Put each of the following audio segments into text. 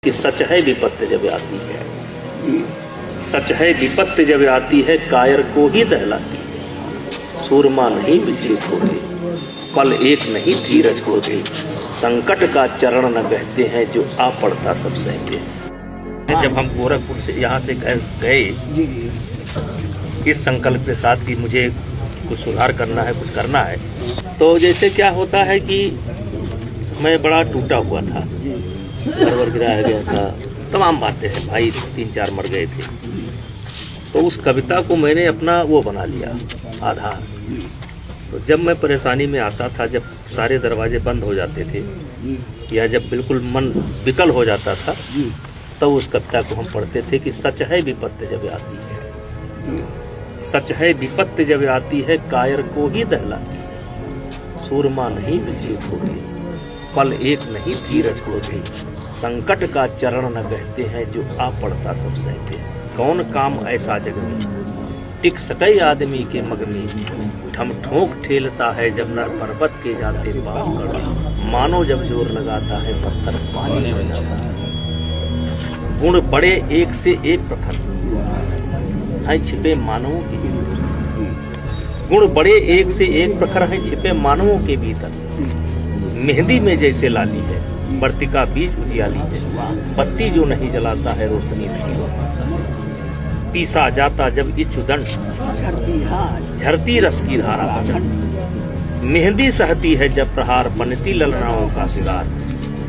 कि सच है विपत्ति जब आती है, सच है विपत्ति जब आती है, कायर को ही दहलाती है। सूरमा नहीं विचलित होते, पल एक नहीं धीरज खोते, संकट का चरण न बहते हैं, जो आ पड़ता सब सहते हैं। जब हम गोरखपुर से यहाँ से गए इस संकल्प के साथ कि मुझे कुछ सुधार करना है, कुछ करना है, तो जैसे क्या होता है कि मैं बड़ा टूटा हुआ था, घर वर गिराया गया था, तमाम बातें हैं, भाई 3-4 मर गए थे। तो उस कविता को मैंने अपना वो बना लिया आधार। तो जब मैं परेशानी में आता था, जब सारे दरवाजे बंद हो जाते थे या जब बिल्कुल मन विकल हो जाता था, तब उस कविता को हम पढ़ते थे कि सच है विपत्ति जब आती है, सच है विपत्ति जब आती है, कायर को ही दहलाती है। सूरमा नहीं विचलित होती, पल एक नहीं धीरज खोते, संकट का चरण न बहते हैं, जो आ पड़ता सब सहते हैं। कौन काम ऐसा जग में टिक सके आदमी के मग में, ठम ठोक ठेलता है जब नर पर्वत के जाते पाप कर, मानो जब जोर लगाता है पत्थर पानी हो जाता है। गुण बड़े एक से एक प्रखर हैं छिपे मानवों के भीतर, गुण बड़े एक से एक प्रखर हैं छिपे मानवों के भीतर। मेहंदी में जैसे लाली है, वर्तिका बीज उजियाली है, बत्ती जो नहीं जलाता है रोशनी नहीं होता। पीसा जाता जब इच्छुदंड, झरती रस की धारा प्रचंड। मेहंदी सहती है जब प्रहार, बनती ललनाओं का सिगार।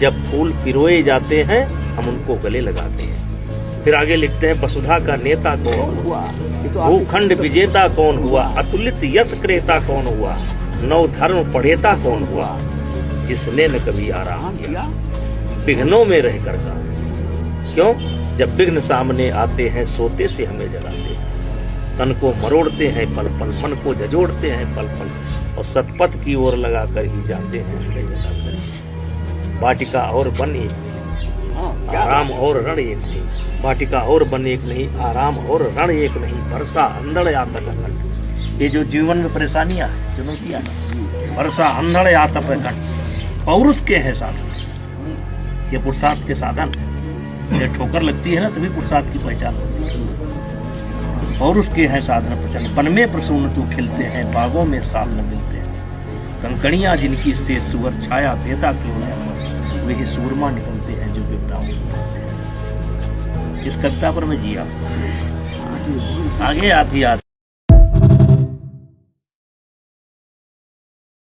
जब फूल पिरोए जाते हैं, हम उनको गले लगाते हैं। फिर आगे लिखते हैं, वसुधा का नेता कौन हुआ, भूखंड विजेता कौन हुआ, अतुलित यश क्रेता कौन हुआ, नव धर्म पढ़ेता कौन हुआ, जिसने न कभी आराम किया विघ्नों में रह कर का। क्यों? जब विघ्न सामने आते हैं, सोते से हमें जलाते हैं, तन को मरोड़ते हैं पल पल, मन को झंझोड़ते हैं पल पल, और सतपथ की ओर लगा कर ही जाते हैं हृदय जलाकर। वाटिका और वन एक नहीं, आराम और रण एक नहीं, वाटिका और वन एक नहीं, आराम और रण एक नहीं, वर्षा अंधड़ आतप कंठ। ये जो जीवन में परेशानियां हैं, चुनौतियां हैं, वर्षा अंधड़ आतप कंठ, पौरुष के है साधन, ये पुरुषार्थ के साधन है। जब ठोकर लगती है ना, तभी पुरुषार्थ की पहचान होती है। पौरुष के हैं साधन प्रचंड, वन में प्रसून तू खिलते हैं, बागों में साल न मिलते हैं। कंकड़ियां जिनकी से सुअर छाया देता क्यों है, वही सूरमा निकलते हैं जो विपदाओं को। इस कविता पर मैं जिया, आगे आप ही